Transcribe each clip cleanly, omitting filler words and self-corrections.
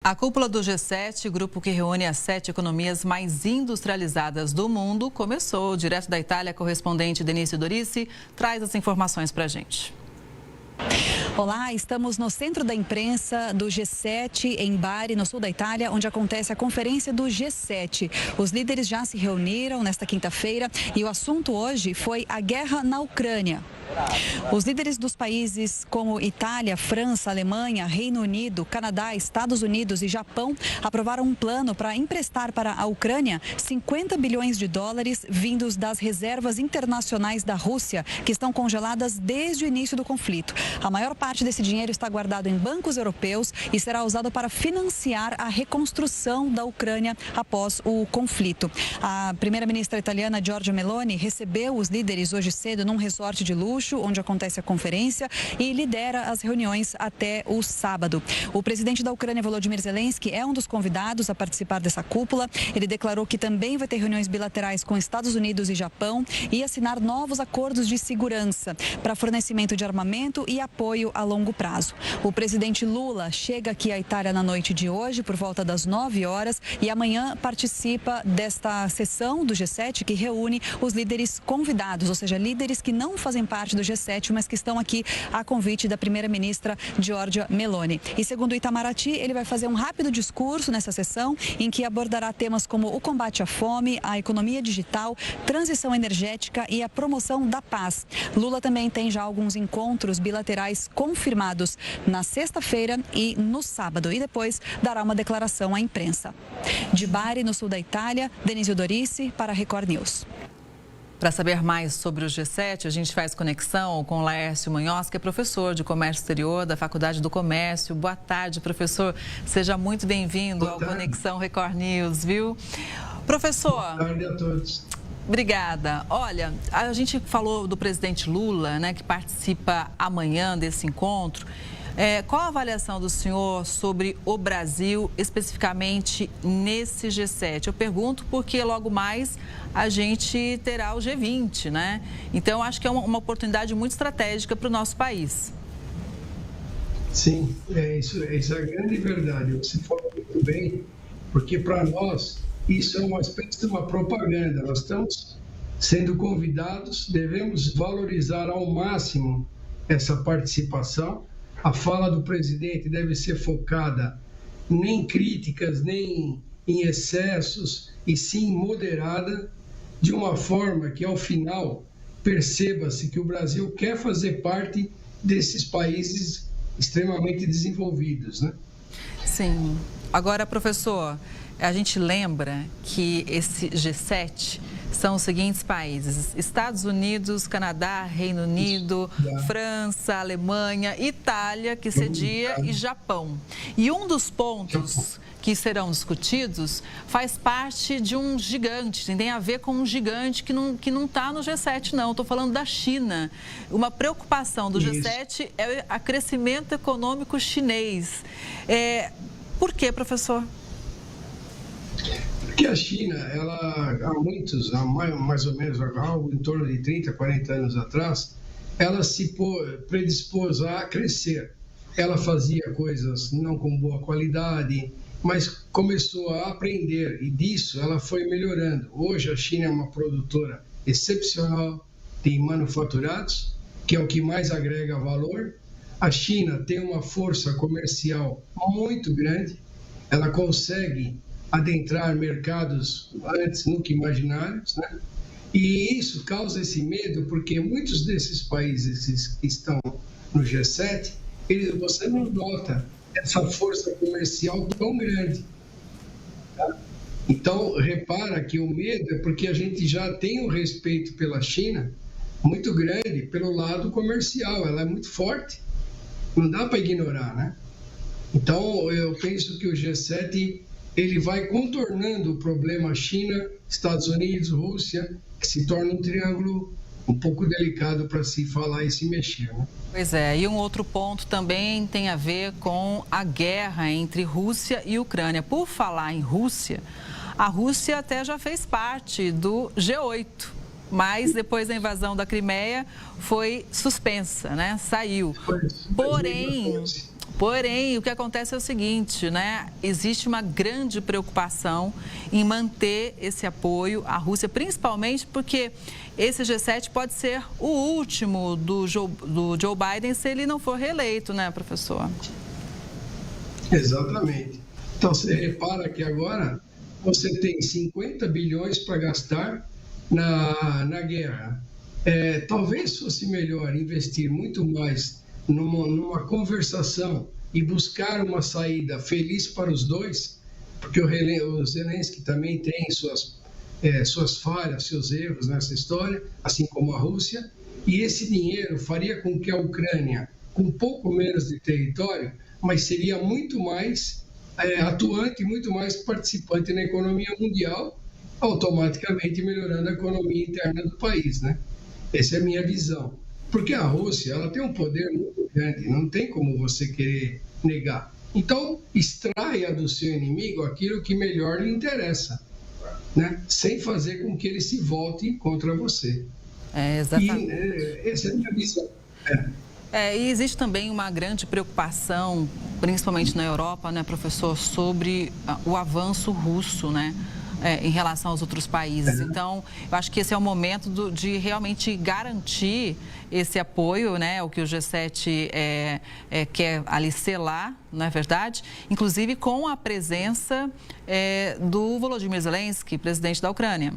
A cúpula do G7, grupo que reúne as 7 economias mais industrializadas do mundo, começou. Direto da Itália, a correspondente Denise Dorici traz as informações para a gente. Olá, estamos no centro da imprensa do G7 em Bari, no sul da Itália, onde acontece a conferência do G7. Os líderes já se reuniram nesta quinta-feira e o assunto hoje foi a guerra na Ucrânia. Os líderes dos países como Itália, França, Alemanha, Reino Unido, Canadá, Estados Unidos e Japão aprovaram um plano para emprestar para a Ucrânia 50 bilhões de dólares vindos das reservas internacionais da Rússia, que estão congeladas desde o início do conflito. A maior parte desse dinheiro está guardado em bancos europeus e será usado para financiar a reconstrução da Ucrânia após o conflito. A primeira-ministra italiana Giorgia Meloni recebeu os líderes hoje cedo num resort de luxo, onde acontece a conferência, e lidera as reuniões até o sábado. O presidente da Ucrânia, Volodymyr Zelensky, é um dos convidados a participar dessa cúpula. Ele declarou que também vai ter reuniões bilaterais com Estados Unidos e Japão e assinar novos acordos de segurança para fornecimento de armamento e apoio a longo prazo. O presidente Lula chega aqui à Itália na noite de hoje, por volta das 9 horas, e amanhã participa desta sessão do G7 que reúne os líderes convidados, ou seja, líderes que não fazem parte do G7, mas que estão aqui a convite da primeira-ministra Giorgia Meloni. E segundo o Itamaraty, ele vai fazer um rápido discurso nessa sessão em que abordará temas como o combate à fome, a economia digital, transição energética e a promoção da paz. Lula também tem já alguns encontros bilaterais confirmados na sexta-feira e no sábado, e depois dará uma declaração à imprensa. De Bari, no sul da Itália, Denise Dorici para a Record News. Para saber mais sobre o G7, a gente faz conexão com Laércio Munhoz, que é professor de Comércio Exterior da Faculdade do Comércio. Boa tarde, professor. Seja muito bem-vindo ao Conexão Record News, viu? Professor... Boa tarde a todos. Obrigada. Olha, a gente falou do presidente Lula, né, que participa amanhã desse encontro. Qual a avaliação do senhor sobre o Brasil, especificamente nesse G7? Eu pergunto porque logo mais a gente terá o G20, né? Então, acho que é uma oportunidade muito estratégica para o nosso país. Sim, isso é a grande verdade. Você falou muito bem, porque para nós isso é uma espécie de uma propaganda. Nós estamos sendo convidados, devemos valorizar ao máximo essa participação. A fala do presidente deve ser focada nem em críticas, nem em excessos, e sim moderada, de uma forma que, ao final, perceba-se que o Brasil quer fazer parte desses países extremamente desenvolvidos, né? Sim. Agora, professor, a gente lembra que esse G7 são os seguintes países: Estados Unidos, Canadá, Reino Unido, França, Alemanha, Itália, que cedia, e Japão. E um dos pontos que serão discutidos faz parte de um gigante, tem a ver com um gigante que não está no G7, não. Estou falando da China. Uma preocupação do G7 é o crescimento econômico chinês. Por quê, professor? Porque a China, ela há mais ou menos algo em torno de 30, 40 anos atrás, ela se predispôs a crescer. Ela fazia coisas não com boa qualidade, mas começou a aprender, e disso ela foi melhorando. Hoje a China é uma produtora excepcional de manufaturados, que é o que mais agrega valor. A China tem uma força comercial muito grande, ela consegue adentrar mercados antes nunca imaginários, né? E isso causa esse medo, porque muitos desses países que estão no G7, você não nota essa força comercial tão grande, tá? Então, repara que o medo é porque a gente já tem um respeito pela China muito grande pelo lado comercial, ela é muito forte, não dá para ignorar, né? Então, eu penso que o G7 ele vai contornando o problema China, Estados Unidos, Rússia, que se torna um triângulo um pouco delicado para se falar e se mexer, né? Pois é, e um outro ponto também tem a ver com a guerra entre Rússia e Ucrânia. Por falar em Rússia, a Rússia até já fez parte do G8, mas depois da invasão da Crimeia foi suspensa, né? Saiu. Porém, o que acontece é o seguinte, né? Existe uma grande preocupação em manter esse apoio à Rússia, principalmente porque esse G7 pode ser o último do Joe Biden se ele não for reeleito, né, professor? Exatamente. Então, você repara que agora você tem 50 bilhões para gastar na guerra. Talvez fosse melhor investir muito mais numa conversação e buscar uma saída feliz para os dois, porque o Zelensky também tem suas falhas, seus erros nessa história, assim como a Rússia, e esse dinheiro faria com que a Ucrânia, com um pouco menos de território, mas seria muito mais atuante, muito mais participante na economia mundial, automaticamente melhorando a economia interna do país, né? Essa é a minha visão. Porque a Rússia, ela tem um poder muito grande, não tem como você querer negar. Então, extraia do seu inimigo aquilo que melhor lhe interessa, né? Sem fazer com que ele se volte contra você. Exatamente. Essa é a minha visão. E existe também uma grande preocupação, principalmente na Europa, né, professor, sobre o avanço russo, né? Em relação aos outros países. Então, eu acho que esse é o momento de realmente garantir esse apoio, né, o que o G7 quer ali selar, não é verdade? Inclusive com a presença do Volodymyr Zelensky, presidente da Ucrânia.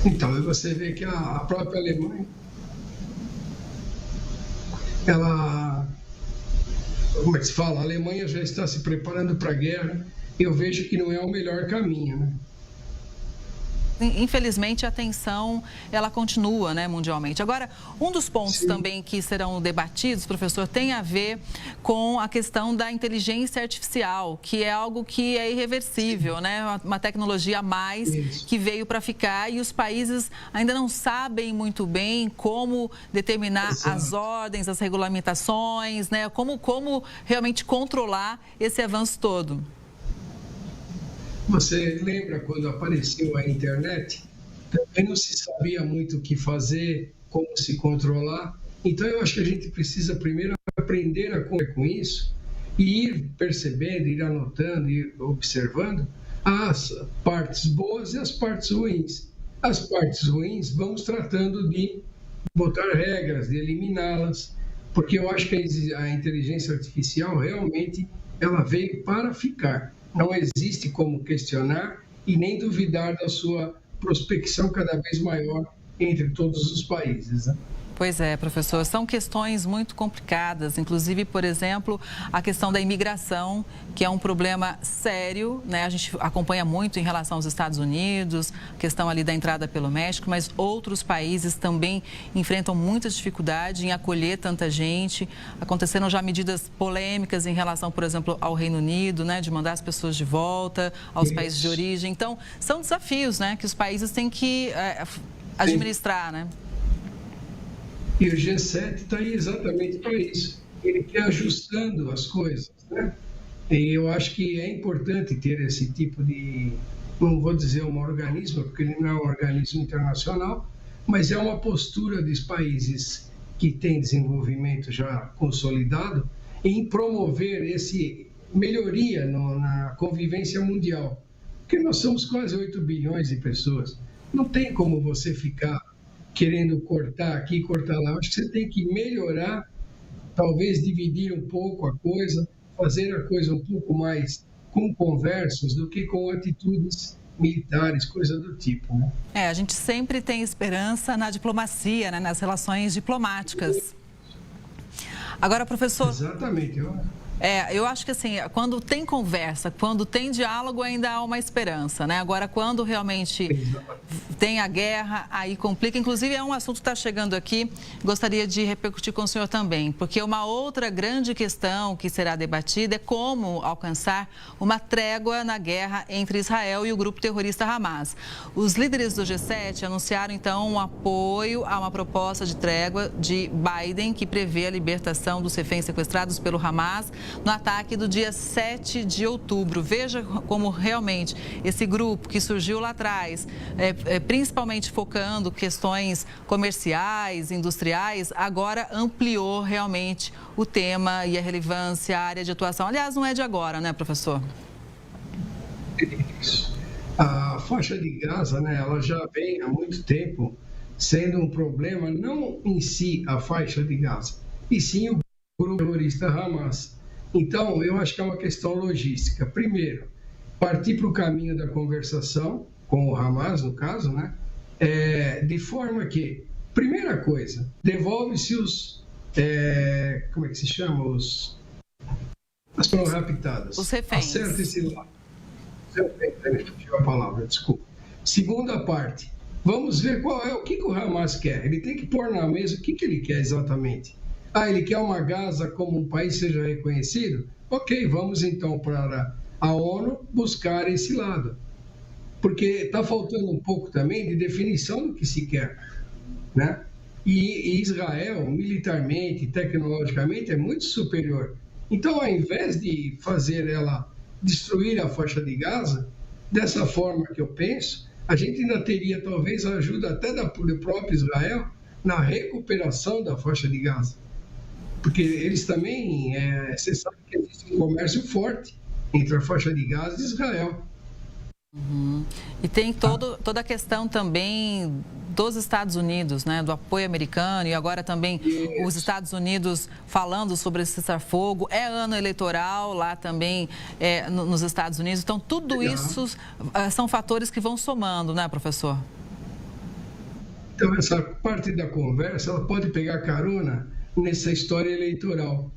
Então, você vê que a própria Alemanha, como é que se fala? A Alemanha já está se preparando para a guerra. Eu vejo que não é o melhor caminho, né? Infelizmente, a tensão, ela continua, né, mundialmente. Agora, um dos pontos também que serão debatidos, professor, tem a ver com a questão da inteligência artificial, que é algo que é irreversível, né? Uma tecnologia a mais que veio para ficar e os países ainda não sabem muito bem como determinar as ordens, as regulamentações, né? Como realmente controlar esse avanço todo. Você lembra quando apareceu a internet? Também não se sabia muito o que fazer, como se controlar. Então, eu acho que a gente precisa primeiro aprender a conviver com isso e ir percebendo, ir anotando, ir observando as partes boas e as partes ruins. As partes ruins, vamos tratando de botar regras, de eliminá-las, porque eu acho que a inteligência artificial realmente ela veio para ficar. Não existe como questionar e nem duvidar da sua prospecção cada vez maior entre todos os países, né? Pois é, professor, são questões muito complicadas, inclusive, por exemplo, a questão da imigração, que é um problema sério, né? A gente acompanha muito em relação aos Estados Unidos, a questão ali da entrada pelo México, mas outros países também enfrentam muita dificuldade em acolher tanta gente. Aconteceram já medidas polêmicas em relação, por exemplo, ao Reino Unido, né? De mandar as pessoas de volta aos países de origem. Então, são desafios, né? Que os países têm que administrar, né? E o G7 está aí exatamente para isso. Ele quer ajustando as coisas, né? E eu acho que é importante ter esse tipo de, não vou dizer um organismo, porque ele não é um organismo internacional, mas é uma postura dos países que têm desenvolvimento já consolidado em promover essa melhoria na convivência mundial. Porque nós somos quase 8 bilhões de pessoas. Não tem como você ficar querendo cortar aqui, cortar lá. Acho que você tem que melhorar, talvez dividir um pouco a coisa, fazer a coisa um pouco mais com conversas do que com atitudes militares, coisa do tipo, né? A gente sempre tem esperança na diplomacia, né? Nas relações diplomáticas. Agora, professor... Exatamente. Eu acho que assim, quando tem conversa, quando tem diálogo, ainda há uma esperança, né? Agora, quando realmente tem a guerra, aí complica. Inclusive, é um assunto que está chegando aqui, gostaria de repercutir com o senhor também, porque uma outra grande questão que será debatida é como alcançar uma trégua na guerra entre Israel e o grupo terrorista Hamas. Os líderes do G7 anunciaram, então, um apoio a uma proposta de trégua de Biden, que prevê a libertação dos reféns sequestrados pelo Hamas, no ataque do dia 7 de outubro. Veja como realmente esse grupo que surgiu lá atrás, principalmente focando questões comerciais, industriais, agora ampliou realmente o tema e a relevância, a área de atuação. Aliás, não é de agora, né, professor? A faixa de Gaza, né, ela já vem há muito tempo sendo um problema, não em si a faixa de Gaza, e sim o grupo terrorista Hamas. Então, eu acho que é uma questão logística. Primeiro, partir para o caminho da conversação, com o Hamas, no caso, né, de forma que, primeira coisa, devolve-se os, como é que se chama? As foram raptadas. Os reféns. Acerta esse lado. A palavra, desculpa. Segunda parte, vamos ver o que o Hamas quer. Ele tem que pôr na mesa o que ele quer exatamente. Ele quer uma Gaza como um país seja reconhecido? Ok, vamos então para a ONU buscar esse lado. Porque está faltando um pouco também de definição do que se quer, né? E Israel, militarmente, tecnologicamente, é muito superior. Então, ao invés de fazer ela destruir a faixa de Gaza, dessa forma que eu penso, a gente ainda teria talvez a ajuda até do próprio Israel na recuperação da faixa de Gaza. Porque eles também, você sabe que existe um comércio forte entre a faixa de Gaza e Israel. Uhum. E tem toda a questão também dos Estados Unidos, né, do apoio americano, e agora também os Estados Unidos falando sobre esse cessar-fogo. É ano eleitoral lá também nos Estados Unidos. Então, tudo isso são fatores que vão somando, né, professor? Então, essa parte da conversa, ela pode pegar carona nessa história eleitoral.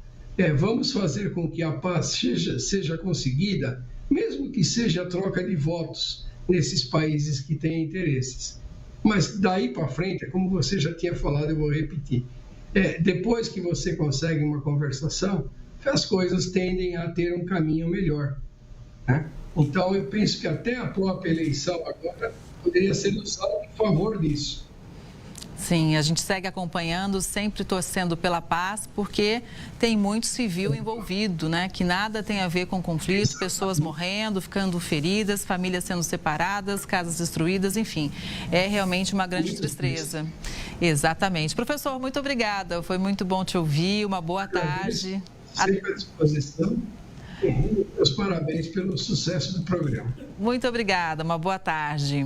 Vamos fazer com que a paz seja conseguida, mesmo que seja a troca de votos nesses países que têm interesses. Mas daí para frente, como você já tinha falado, eu vou repetir, depois que você consegue uma conversação, as coisas tendem a ter um caminho melhor, né? Então, eu penso que até a própria eleição agora poderia ser usada em favor disso. Sim, a gente segue acompanhando, sempre torcendo pela paz, porque tem muito civil envolvido, né? Que nada tem a ver com conflito, pessoas morrendo, ficando feridas, famílias sendo separadas, casas destruídas, enfim. É realmente uma grande tristeza. Exatamente. Professor, muito obrigada. Foi muito bom te ouvir. Uma boa tarde. Sempre à disposição. E meus parabéns pelo sucesso do programa. Muito obrigada. Uma boa tarde.